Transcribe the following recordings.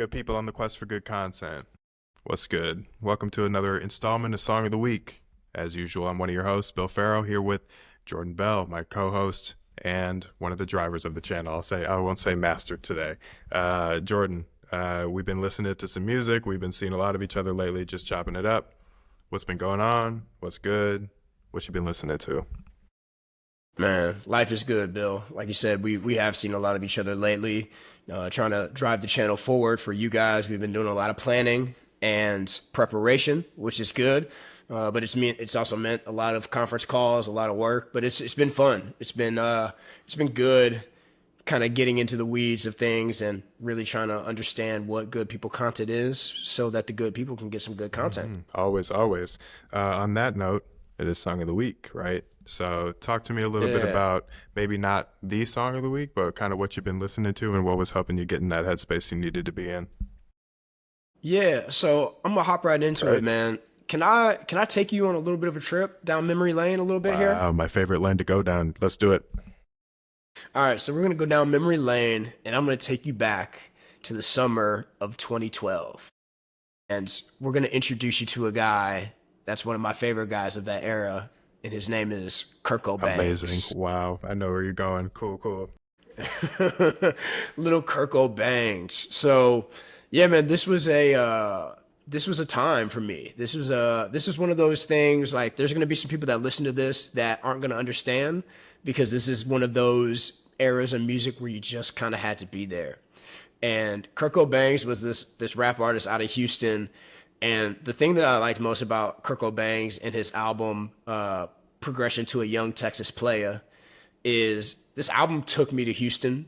Good people on the quest for good content. What's good? Welcome to another installment of Song of the Week. As usual, I'm one of your hosts, Bill Farrow, here with Jordan Bell, my co-host and one of the drivers of the channel. I won't say master today. Jordan, we've been listening to some music. We've been seeing a lot of each other lately, just chopping it up. What's been going on? What's good? What you been listening to? Man, life is good, Bill. Like you said, we have seen a lot of each other lately, trying to drive the channel forward for you guys. We've been doing a lot of planning and preparation, which is good. But it's also meant a lot of conference calls, a lot of work, but it's been fun. It's been good kind of getting into the weeds of things and really trying to understand what good people content is so that the good people can get some good content. Always, always. On that note, it is Song of the Week, right? So talk to me a little bit about maybe not the Song of the Week, but kind of what you've been listening to and what was helping you get in that headspace you needed to be in. Yeah, so I'm gonna hop right into it, man. Can I take you on a little bit of a trip down memory lane a little bit here? Wow, my favorite lane to go down. Let's do it. All right, so we're gonna go down memory lane, and I'm gonna take you back to the summer of 2012, and we're gonna introduce you to a guy that's one of my favorite guys of that era, and his name is Kirko Bangz. Amazing. Wow, I know where you're going. Cool. Little Kirko Bangz. So, yeah, man, this was a time for me. This was one of those things, like, there's gonna be some people that listen to this that aren't gonna understand, because this is one of those eras of music where you just kind of had to be there. And Kirko Bangz was this rap artist out of Houston. And the thing that I liked most about Kirko Bangz and his album, Progression to a Young Texas Player, is this album took me to Houston,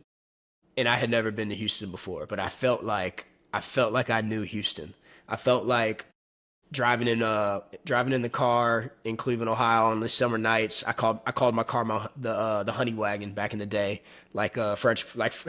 and I had never been to Houston before, but I felt like I knew Houston. I felt like driving in the car in Cleveland, Ohio on the summer nights. I called my car the honey wagon back in the day, like Fresh Prince.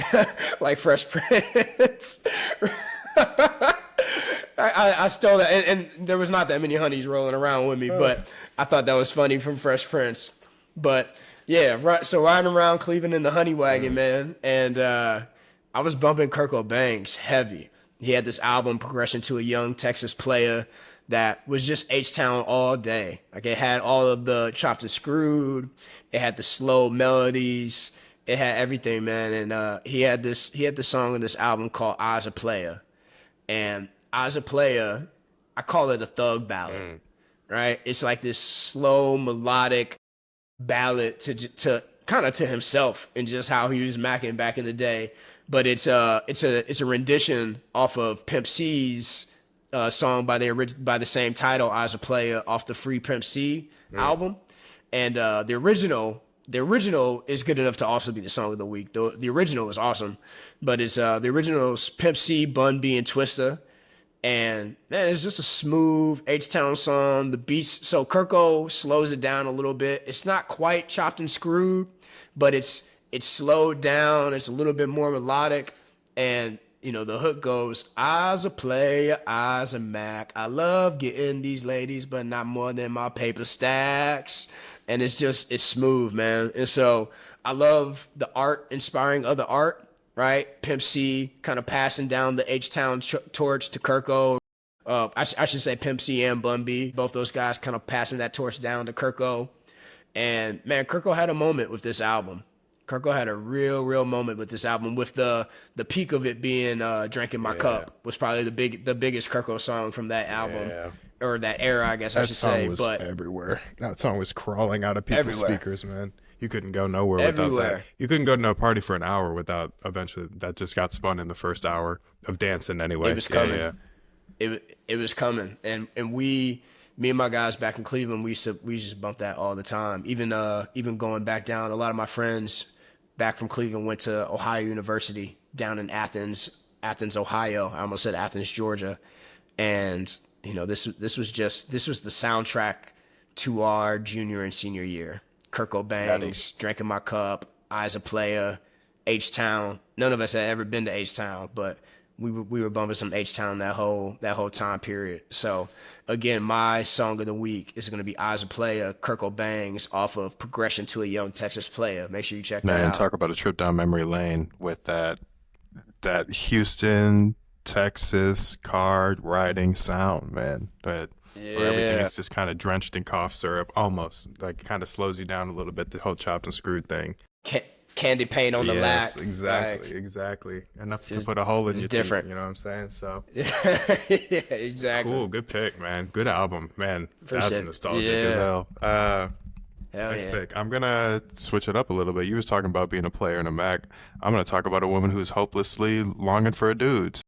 I stole that, and there was not that many honeys rolling around with me, but I thought that was funny from Fresh Prince. But yeah, right. So riding around Cleveland in the honey wagon, man, and I was bumping Kirko Bangz heavy. He had this album, Progression to a Young Texas Player, that was just H-Town all day. Like, it had all of the chopped and screwed, it had the slow melodies, it had everything, man. And he had this song in this album called As a Player, and As a Player, I call it a thug ballad, right? It's like this slow melodic ballad to kind of to himself and just how he was macking back in the day. But it's a rendition off of Pimp C's song by the same title, As a Player, off the Free Pimp C album. And the original is good enough to also be the Song of the Week. The original is awesome, but it's the original's Pimp C, Bun B, and Twista. And man, it's just a smooth H-Town song. The beats, so Kirko slows it down a little bit. It's not quite chopped and screwed, but it's slowed down. It's a little bit more melodic. And, you know, the hook goes, As a player, as a Mac, I love getting these ladies, but not more than my paper stacks. And it's smooth, man. And so I love the art inspiring other art. Right, Pimp C kind of passing down the H-Town torch to Kirko. I should say Pimp C and Bun B, both those guys kind of passing that torch down to Kirko. And man, Kirko had a moment with this album. Kirko had a real moment with this album, with the peak of it being "Drinking My Cup" was probably the biggest Kirko song from that album, or that era, I guess I should say. That song was but everywhere. That song was crawling out of people's speakers, man. You couldn't go nowhere without Everywhere. that. You couldn't go to a party for an hour without, eventually, that just got spun in the first hour of dancing anyway. It was coming. It was coming. And me and my guys back in Cleveland, we just bump that all the time. Even going back down, a lot of my friends back from Cleveland went to Ohio University down in Athens, Ohio. I almost said Athens, Georgia. And, you know, this was the soundtrack to our junior and senior year. Kirko Bangz, Drinking My Cup, As a Player, H-Town. None of us had ever been to H-Town, but we were bumping some H-Town that whole time period. So again, my Song of the Week is going to be As a Player, Kirko Bangz, off of Progression to a Young Texas Player. Make sure you check that out. Man, talk about a trip down memory lane with that Houston Texas car riding sound, man. But where everything Yeah. is just kind of drenched in cough syrup, almost like kind of slows you down a little bit. The whole chopped and screwed thing. Ca- Candy paint on the Yes, lack. exactly, Like, exactly. Enough to just, put a hole in it's your teeth. different. You know what I'm saying? So Yeah, exactly. cool, good pick, man. Good album, man. That's Appreciate it. nostalgic as Yeah. hell. Hell Nice yeah. pick. I'm gonna switch it up a little bit. You was talking about being a player in a Mac. I'm gonna talk about a woman who's hopelessly longing for a dude.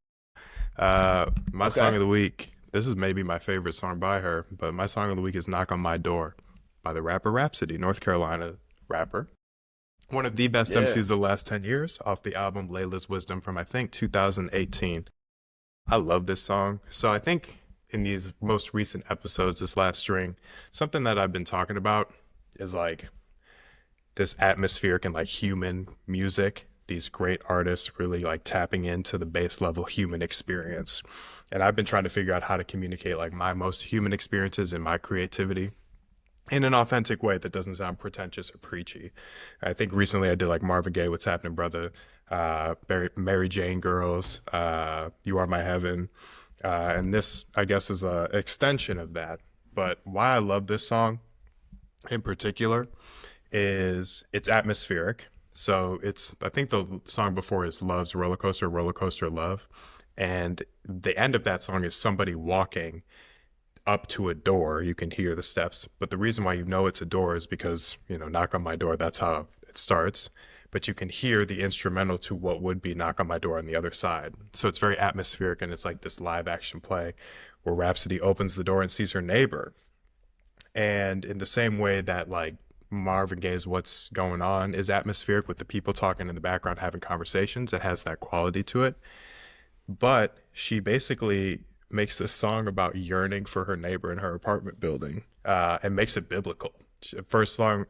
My song Okay. of the week. This is maybe my favorite song by her, but my song of the week is "Knock on My Door" by the rapper Rapsody, North Carolina rapper. One of the best Yeah. MCs of the last 10 years, off the album Layla's Wisdom from I think 2018. I love this song. So I think in these most recent episodes, this last string, something that I've been talking about is like this atmospheric and like human music. These great artists really like tapping into the base level human experience. And I've been trying to figure out how to communicate like my most human experiences and my creativity in an authentic way that doesn't sound pretentious or preachy. I think recently I did like Marvin Gaye, What's Happening, Brother, Mary Jane Girls, You Are My Heaven. And this, I guess, is a extension of that. But why I love this song in particular is it's atmospheric. So it's, I think the song before is Love's Roller Coaster Love. And the end of that song is somebody walking up to a door. You can hear the steps. But the reason why you know it's a door is because, knock on my door, that's how it starts. But you can hear the instrumental to what would be knock on my door on the other side. So it's very atmospheric, and it's like this live action play where Rhapsody opens the door and sees her neighbor. And in the same way that like Marvin Gaye's What's Going On is atmospheric with the people talking in the background having conversations, it has that quality to it. But she basically makes this song about yearning for her neighbor in her apartment building, and makes it biblical. First line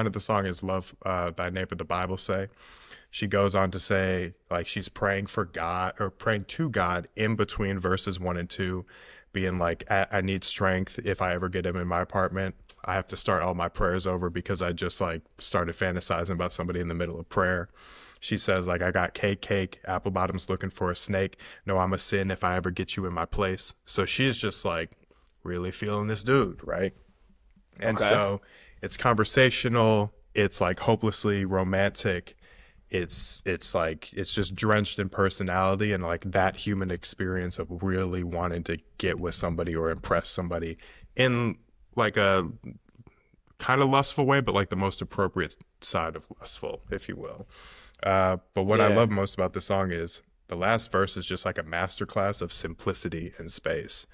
of the song is "Love thy neighbor," the Bible say. She goes on to say like she's praying for God or praying to God in between verses 1 and 2, being like, I need strength if I ever get him in my apartment. I have to start all my prayers over because I just like started fantasizing about somebody in the middle of prayer. She says like, I got cake, apple bottoms looking for a snake. No, I'm a sin if I ever get you in my place. So she's just like really feeling this dude, right? And Okay. so it's conversational. It's like hopelessly romantic. It's like it's just drenched in personality and like that human experience of really wanting to get with somebody or impress somebody in like a kind of lustful way, but like the most appropriate side of lustful, if you will. But what I Yeah. love most about the song is the last verse is just like a masterclass of simplicity and space.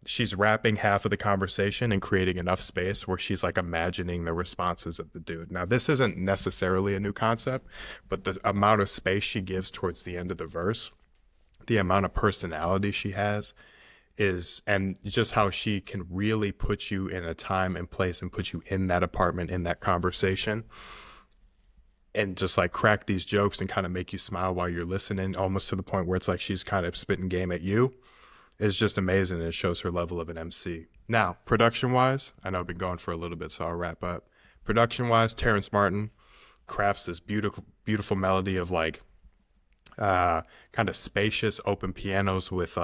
She's rapping half of the conversation and creating enough space where she's like imagining the responses of the dude. Now, this isn't necessarily a new concept, but the amount of space she gives towards the end of the verse, the amount of personality she has and just how she can really put you in a time and place and put you in that apartment, in that conversation, and just like crack these jokes and kind of make you smile while you're listening, almost to the point where it's like she's kind of spitting game at you, is just amazing. And it shows her level of an MC. Now, production wise, I know I've been going for a little bit, so I'll wrap up. Production wise, Terrence Martin crafts this beautiful melody of like kind of spacious open pianos with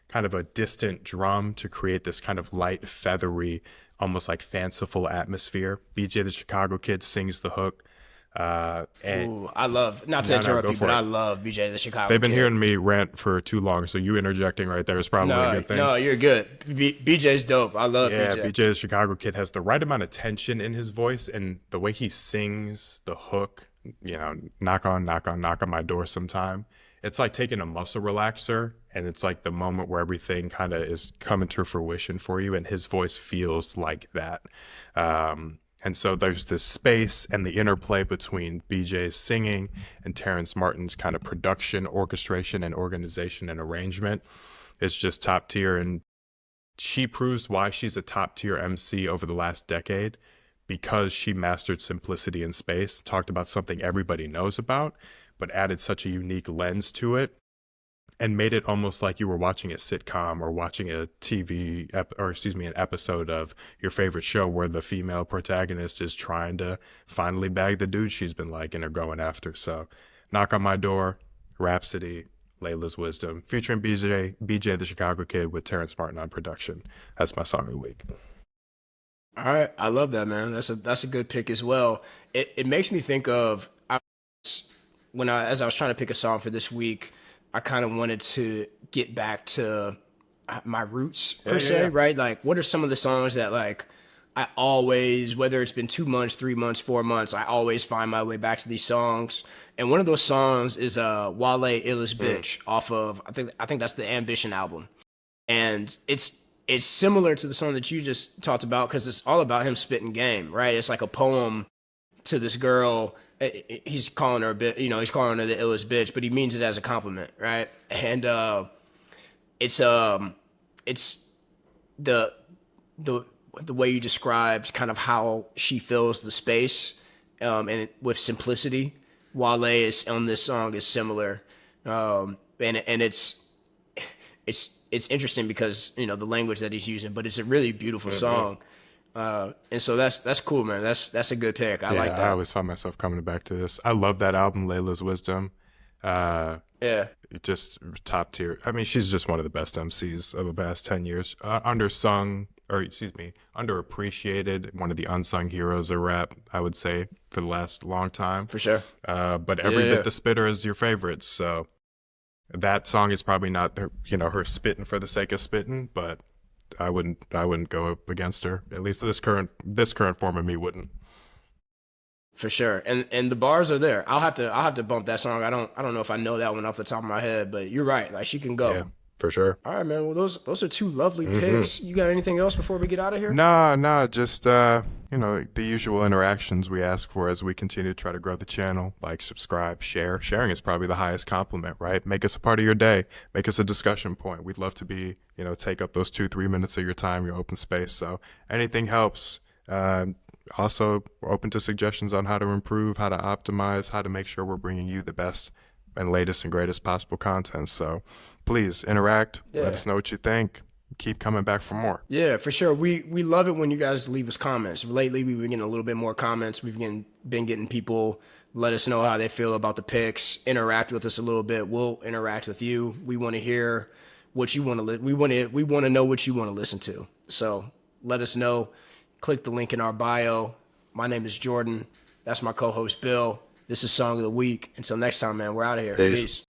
kind of a distant drum to create this kind of light, feathery, almost like fanciful atmosphere. BJ the Chicago Kid sings the hook. And Ooh, I love, not to no, interrupt go you, for but it. I love BJ the Chicago They've been Kid. hearing me rant for too long, so you interjecting right there is probably a No, good thing. no, you're good. BJ's dope. I love Yeah, BJ. BJ the Chicago Kid has the right amount of tension in his voice, and the way he sings the hook, knock on my door sometime. It's like taking a muscle relaxer, and it's like the moment where everything kind of is coming to fruition for you, and his voice feels like that. And so there's this space and the interplay between BJ's singing and Terrence Martin's kind of production, orchestration, and organization and arrangement. It's just top tier. And she proves why she's a top tier MC over the last decade, because she mastered simplicity in space, talked about something everybody knows about, but added such a unique lens to it and made it almost like you were watching a sitcom or watching a an episode of your favorite show where the female protagonist is trying to finally bag the dude she's been liking or going after. So, Knock on My Door, Rhapsody, Layla's Wisdom, featuring BJ the Chicago Kid with Terrence Martin on production. That's my song of the week. All right, I love that, man. That's a good pick as well. It makes me think of as I was trying to pick a song for this week, I kind of wanted to get back to my roots per se, right? Like, what are some of the songs that like I always, whether it's been 2 months, 3 months, 4 months, I always find my way back to these songs. And one of those songs is Wale Illest Bitch off of I think that's the Ambition album. And it's similar to the song that you just talked about because it's all about him spitting game, right? It's like a poem to this girl. He's calling her a bit, he's calling her the illest bitch, but he means it as a compliment, right? And it's the way you described kind of how she fills the space, and with simplicity. Wale is on this song is similar, and it's interesting because the language that he's using, but it's a really beautiful song. And so that's cool, man. That's a good pick. I like that. I always find myself coming back to this. I love that album, Layla's Wisdom. Just top tier. I mean, she's just one of the best MCs of the past 10 years. Underappreciated, one of the unsung heroes of rap, I would say, for the last long time. For sure. But every bit the spitter is your favorite, so that song is probably not her spitting for the sake of spitting, but I wouldn't go up against her. At least this current form of me wouldn't. For sure. And the bars are there. I'll have to bump that song. I don't know if I know that one off the top of my head, but you're right. Like, she can go. Yeah, for sure. All right, man. Well, those are two lovely picks. You got anything else before we get out of here? No, just the usual interactions we ask for as we continue to try to grow the channel. Like, subscribe, share. Sharing is probably the highest compliment, right? Make us a part of your day. Make us a discussion point. We'd love to be, take up those 2-3 minutes of your time, your open space. So anything helps. Also, we're open to suggestions on how to improve, how to optimize, how to make sure we're bringing you the best and latest and greatest possible content. So please interact. Yeah. Let us know what you think. Keep coming back for more. Yeah, for sure. We love it when you guys leave us comments. Lately, we've been getting a little bit more comments. We've been getting people let us know how they feel about the picks, interact with us a little bit. We'll interact with you. We want to hear what you want to we want to know what you want to listen to. So let us know. Click the link in our bio. My name is Jordan. That's my co-host, Bill. This is Song of the Week. Until next time, man, we're out of here. Peace.